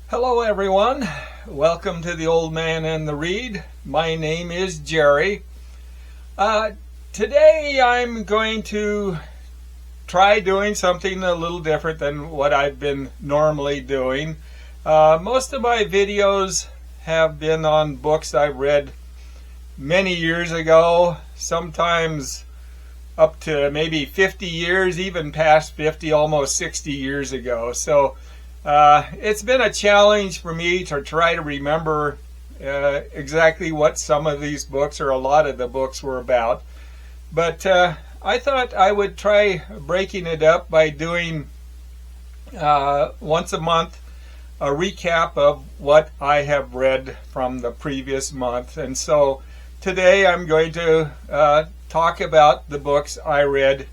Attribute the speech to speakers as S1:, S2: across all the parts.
S1: Hello everyone, welcome to the Old Man and the Read. My name is Jerry. Today I'm going to try doing something a little different than what I've been normally doing. Most of my videos have been on books I read many years ago, sometimes up to maybe 50 years, even past 50, almost 60 years ago. So it's been a challenge for me to try to remember exactly what some of these books or a lot of the books were about. But I thought I would try breaking it up by doing once a month a recap of what I have read from the previous month. And so today I'm going to talk about the books I read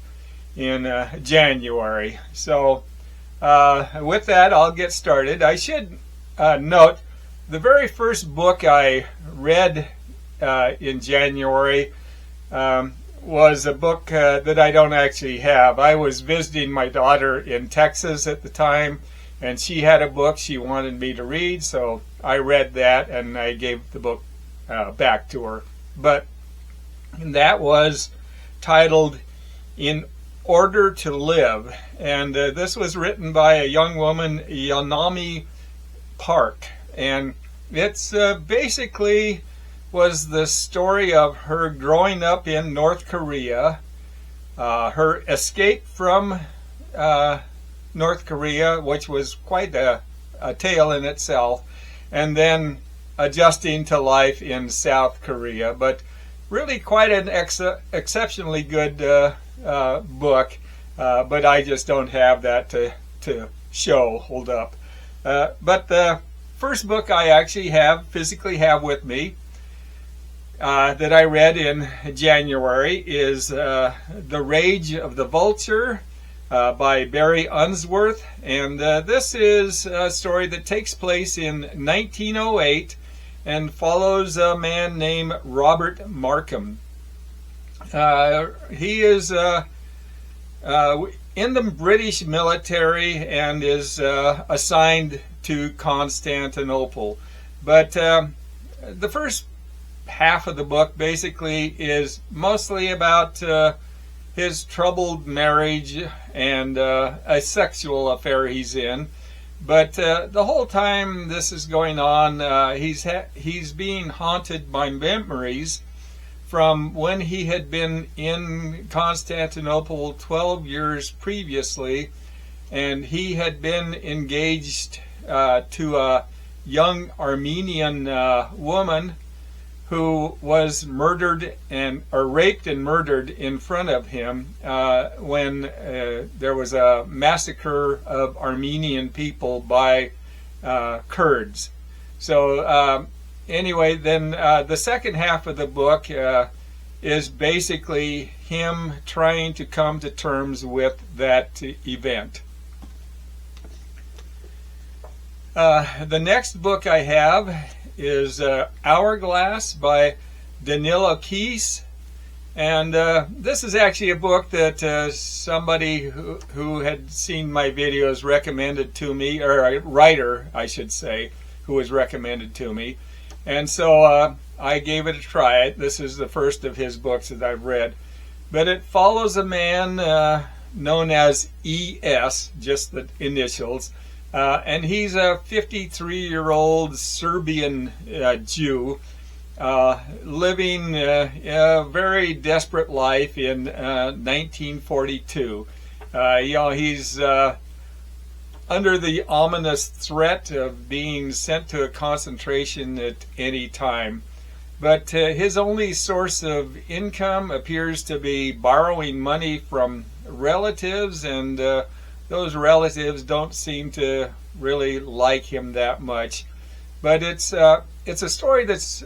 S1: in January. So with that, I'll get started. I should note the very first book I read in January was a book that I don't actually have. I was visiting my daughter in Texas at the time, and she had a book she wanted me to read, so I read that and I gave the book back to her. But that was titled In Order to Live, and this was written by a young woman, Yeonmi Park, and it's basically was the story of her growing up in North Korea, her escape from North Korea, which was quite a tale in itself, and then adjusting to life in South Korea. But really quite an exceptionally good book, but I just don't have that to hold up. But the first book I actually physically have with me that I read in January is The Rage of the Vulture by Barry Unsworth, and this is a story that takes place in 1908 and follows a man named Robert Markham. He is in the British military and is assigned to Constantinople. But the first half of the book basically is mostly about his troubled marriage and a sexual affair he's in. But the whole time this is going on, he's being haunted by memories from when he had been in Constantinople 12 years previously, and he had been engaged to a young Armenian woman who was raped and murdered in front of him when there was a massacre of Armenian people by Kurds. So anyway, then the second half of the book is basically him trying to come to terms with that event. The next book I have is Hourglass by Danilo Keys, and this is actually a book that somebody who had seen my videos recommended to me, or a writer I should say, who was recommended to me, and so I gave it a try. This is the first of his books that I've read, but it follows a man known as E.S., just the initials, and he's a 53-year-old Serbian Jew living a very desperate life in 1942. He's under the ominous threat of being sent to a concentration at any time. But his only source of income appears to be borrowing money from relatives, and those relatives don't seem to really like him that much. But it's a story that's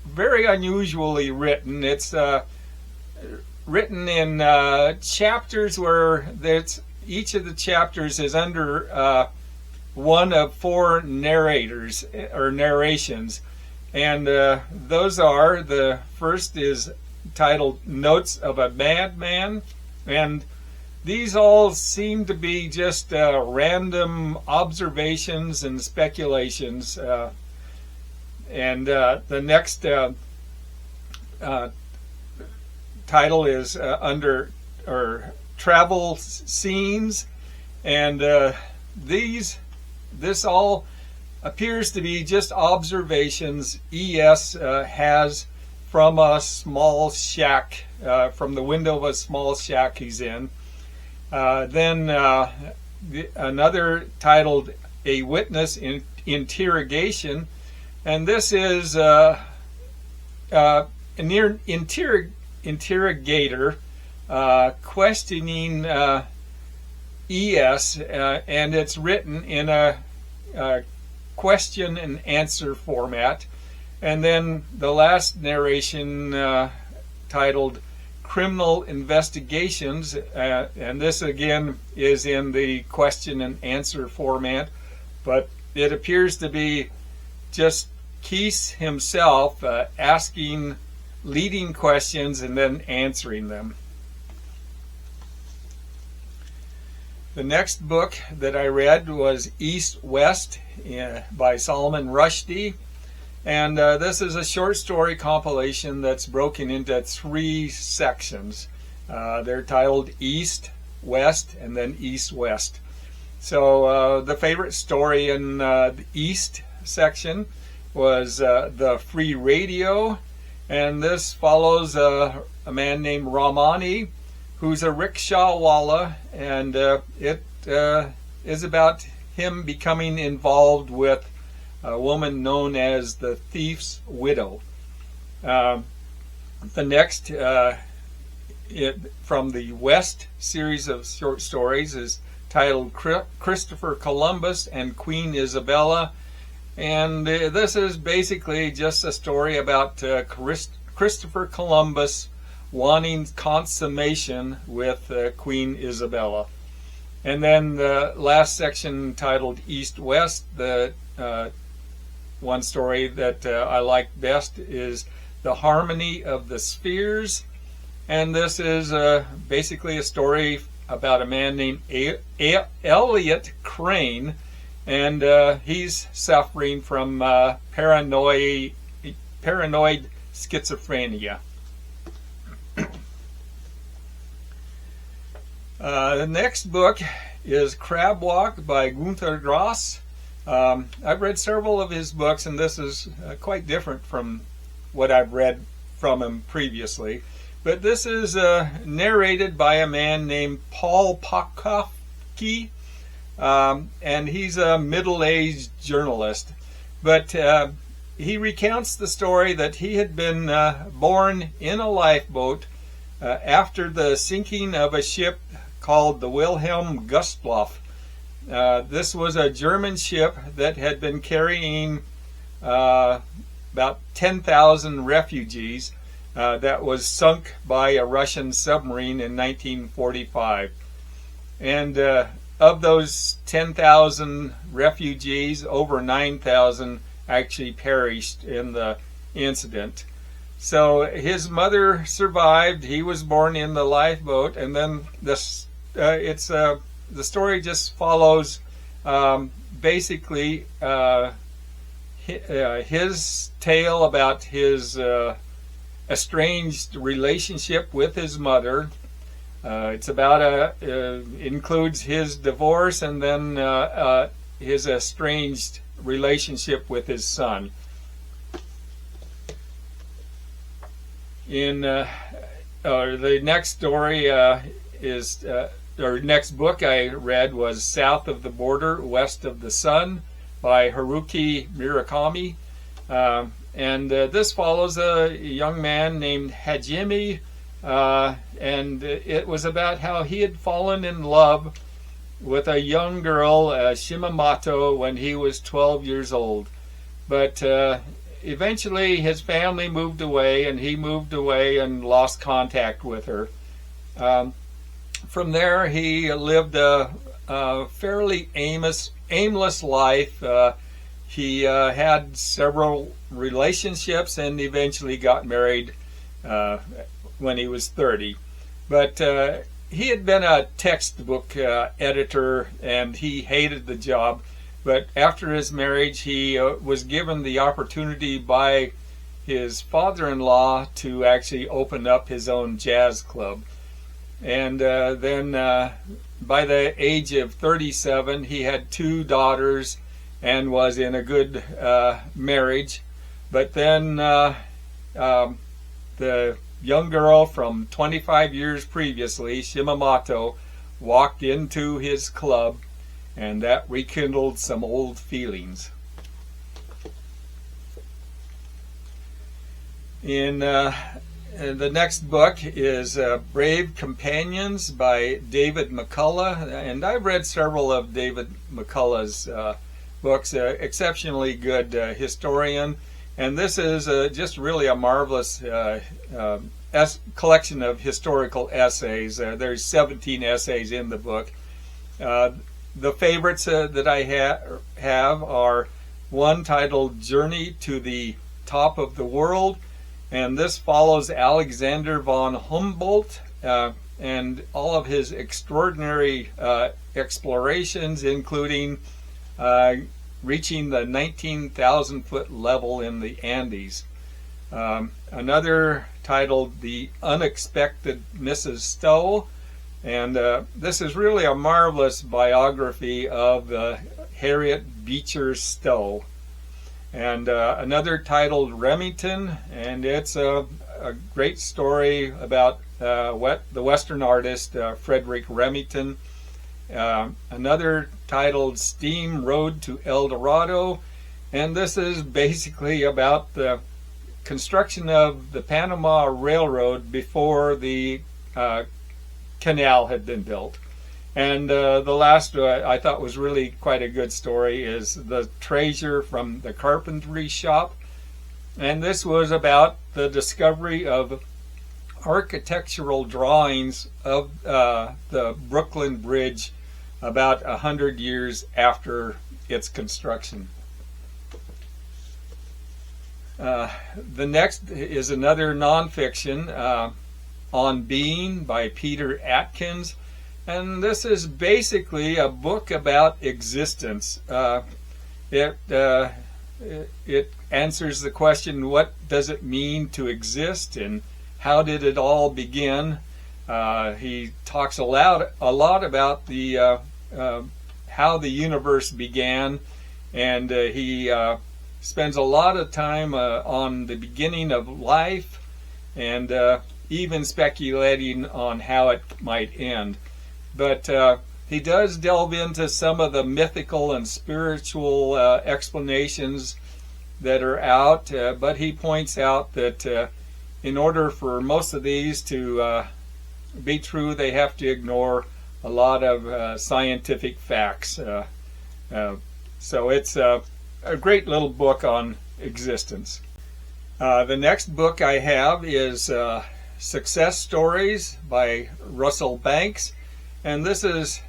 S1: very unusually written. It's written in chapters where each of the chapters is under one of four narrators or narrations, and those are, the first is titled Notes of a Madman, and these all seem to be just random observations and speculations. And the next title is under travel scenes, and this all appears to be just observations ES has from a small shack, from the window of a small shack he's in. Then another titled A Witness in Interrogation, and this is an interrogator questioning ES, and it's written in a question and answer format. And then the last narration titled Criminal Investigations, and this again is in the question and answer format, but it appears to be just Keese himself asking leading questions and then answering them. The next book that I read was East West by Salman Rushdie. And this is a short story compilation that's broken into 3 sections. They're titled East, West, and then East West. So the favorite story in the East section was The Free Radio. And this follows a man named Ramani, who's a rickshawwala, and it is about him becoming involved with a woman known as the Thief's Widow. The next from the West series of short stories is titled Christopher Columbus and Queen Isabella, and this is basically just a story about Christopher Columbus wanting consummation with Queen Isabella. And then the last section titled East West, the one story that I like best is The Harmony of the Spheres, and this is basically a story about a man named Elliot Crane, and he's suffering from paranoid schizophrenia. The next book is Crab Walk by Günter Grass. I've read several of his books, and this is quite different from what I've read from him previously. But this is narrated by a man named Paul Pakowski, and he's a middle-aged journalist. But he recounts the story that he had been born in a lifeboat after the sinking of a ship called the Wilhelm Gustloff. This was a German ship that had been carrying about 10,000 refugees that was sunk by a Russian submarine in 1945. And of those 10,000 refugees, over 9,000 actually perished in the incident. So his mother survived. He was born in the lifeboat, and then this the story just follows basically his tale about his estranged relationship with his mother. It's about includes his divorce and then his estranged relationship with his son. In the next story next book I read was South of the Border, West of the Sun by Haruki Murakami. And this follows a young man named Hajime, and it was about how he had fallen in love with a young girl, Shimamoto, when he was 12 years old. But eventually his family moved away, and he moved away and lost contact with her. From there, he lived a fairly aimless life. He had several relationships and eventually got married when he was 30. But he had been a textbook editor, and he hated the job. But after his marriage, he was given the opportunity by his father-in-law to actually open up his own jazz club. And then by the age of 37, he had 2 daughters and was in a good marriage. But then the young girl from 25 years previously, Shimamoto, walked into his club, and that rekindled some old feelings. In the next book is Brave Companions by David McCullough, and I've read several of David McCullough's books. Exceptionally good historian, and this is just really a marvelous collection of historical essays. There's 17 essays in the book. The favorites that I have are one titled Journey to the Top of the World, and this follows Alexander von Humboldt and all of his extraordinary explorations, including reaching the 19,000-foot level in the Andes. Another titled The Unexpected Mrs. Stowe, and this is really a marvelous biography of Harriet Beecher Stowe. And another titled Remington, and it's a great story about the Western artist Frederick Remington. Another titled Steam Road to El Dorado, and this is basically about the construction of the Panama Railroad before the canal had been built. And the last I thought was really quite a good story is The Treasure from the Carpentry Shop. And this was about the discovery of architectural drawings of the Brooklyn Bridge about 100 years after its construction. The next is another nonfiction, On Being by Peter Atkins. And this is basically a book about existence. It answers the question, what does it mean to exist, and how did it all begin? He talks a lot about the how the universe began, and he spends a lot of time on the beginning of life, and even speculating on how it might end. But he does delve into some of the mythical and spiritual explanations that are out, but he points out that in order for most of these to be true, they have to ignore a lot of scientific facts. So it's a great little book on existence. The next book I have is Success Stories by Russell Banks. And this is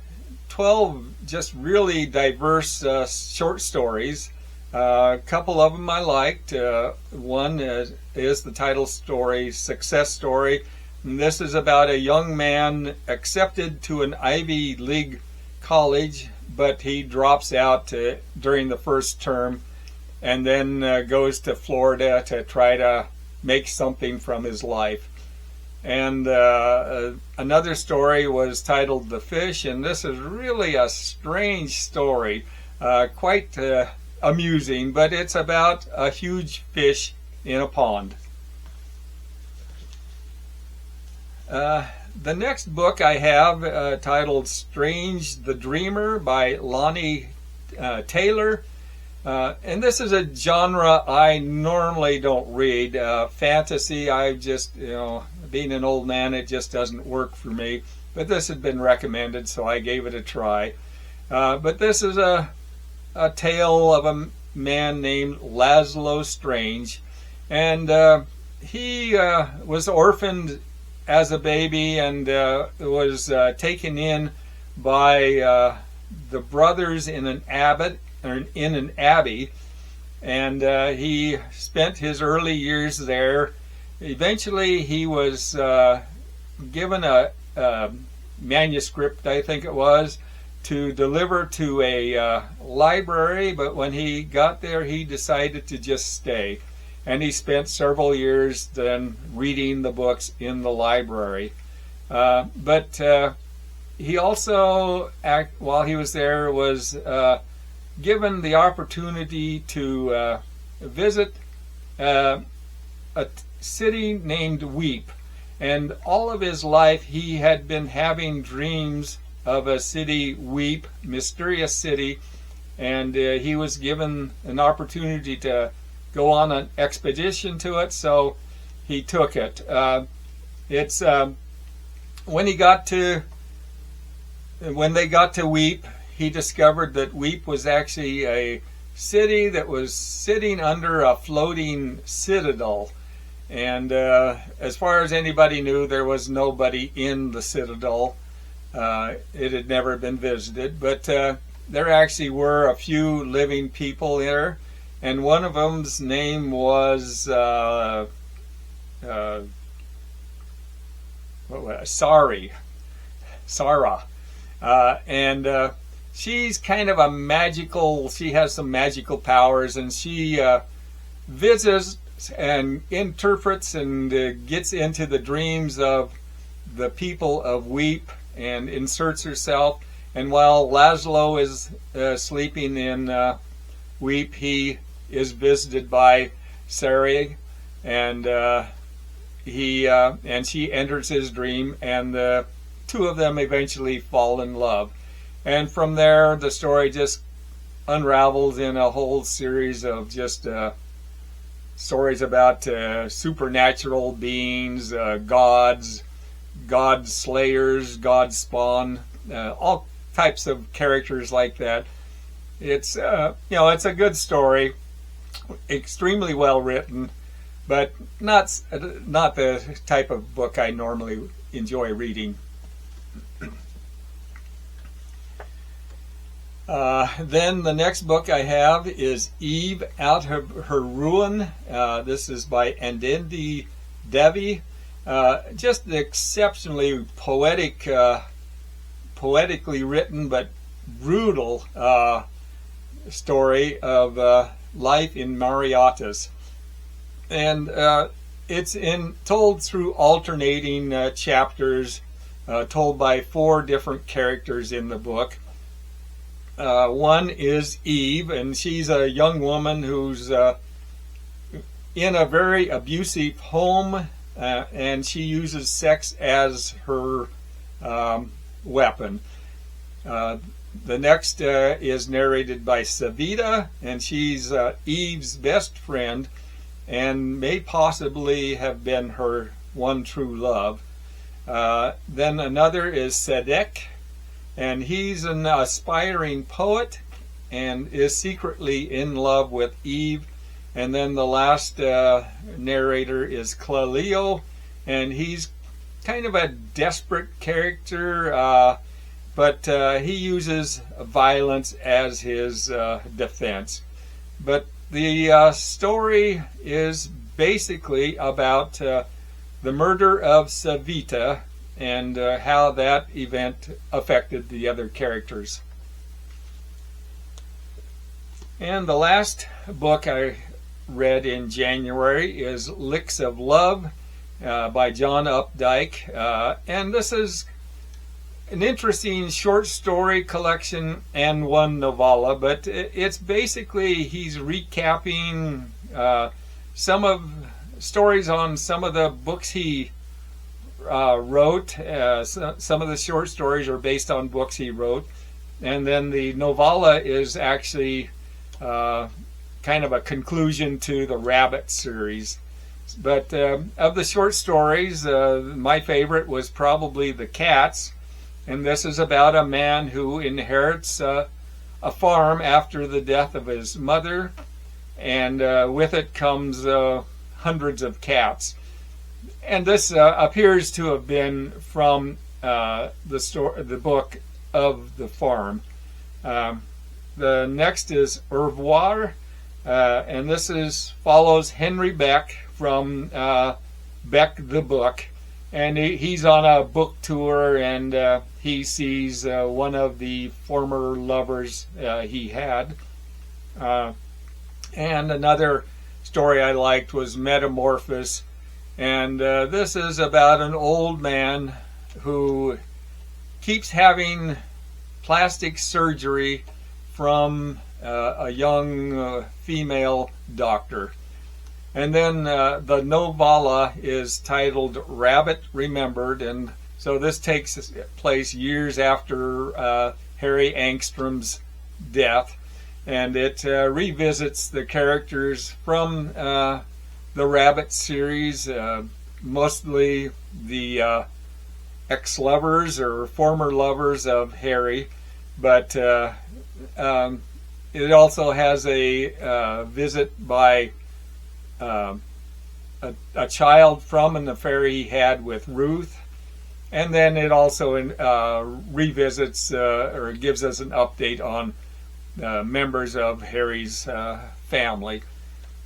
S1: 12 just really diverse short stories. A couple of them I liked. One is the title story, Success Story. And this is about a young man accepted to an Ivy League college, but he drops out during the first term, and then goes to Florida to try to make something from his life. And another story was titled The Fish, and this is really a strange story, quite amusing, but it's about a huge fish in a pond. The next book I have titled Strange the Dreamer by Lonnie Taylor. And this is a genre I normally don't read. Fantasy, I just, being an old man, it just doesn't work for me. But this had been recommended, so I gave it a try. But this is a tale of a man named Laszlo Strange. And he was orphaned as a baby and was taken in by the brothers in an abbey, and he spent his early years there. Eventually he was given a manuscript, I think it was, to deliver to a library, but when he got there, he decided to just stay. And he spent several years then reading the books in the library. But he also, while he was there, was given the opportunity to visit a city named Weep. And all of his life he had been having dreams of a city, Weep, mysterious city, and he was given an opportunity to go on an expedition to it, so he took it. It's when they got to Weep, he discovered that Weep was actually a city that was sitting under a floating citadel. And as far as anybody knew, there was nobody in the citadel. It had never been visited, but there actually were a few living people there, and one of them's name was Sarah, and she's kind of a magical. She has some magical powers, and she visits and interprets and gets into the dreams of the people of Weep and inserts herself. And while Laszlo is sleeping in Weep, he is visited by Sarai, and she enters his dream, and the two of them eventually fall in love. And from there, the story just unravels in a whole series of just stories about supernatural beings, gods, god slayers, god spawn, all types of characters like that. It's it's a good story, extremely well written, but not the type of book I normally enjoy reading. Then the next book I have is Eve Out of Her Ruin. This is by Anindya Devi. Just an exceptionally poetically written but brutal story of life in Mauritius. And it's told through alternating chapters, told by 4 different characters in the book. One is Eve, and she's a young woman who's in a very abusive home, and she uses sex as her weapon. The next is narrated by Savita, and she's Eve's best friend and may possibly have been her one true love. Then another is Sedek, and he's an aspiring poet and is secretly in love with Eve. And then the last narrator is Claleo, and he's kind of a desperate character, but he uses violence as his defense. But the story is basically about the murder of Savita and how that event affected the other characters. And the last book I read in January is Licks of Love by John Updike. And this is an interesting short story collection and one novella, but it's basically he's recapping some of stories on some of the books he wrote. Some of the short stories are based on books he wrote, and then the novella is actually kind of a conclusion to the Rabbit series. But of the short stories, my favorite was probably The Cats, and this is about a man who inherits a farm after the death of his mother, and with it comes hundreds of cats. And this appears to have been from the book of the farm. The next is Au revoir, and this follows Henry Beck from Beck the Book, and he's on a book tour, and he sees one of the former lovers he had. And another story I liked was Metamorphosis, and this is about an old man who keeps having plastic surgery from a young female doctor. And then the novella is titled Rabbit Remembered, and so this takes place years after Harry Angstrom's death, and it revisits the characters from the Rabbit series, mostly the ex-lovers or former lovers of Harry, but it also has a visit by a child from an affair he had with Ruth, and then it also revisits or gives us an update on members of Harry's family.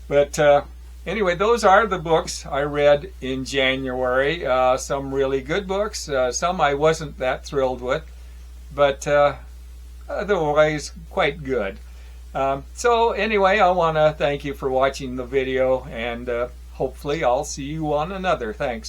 S1: But anyway, those are the books I read in January. Some really good books, some I wasn't that thrilled with, but otherwise quite good. So anyway, I want to thank you for watching the video, and hopefully I'll see you on another. Thanks.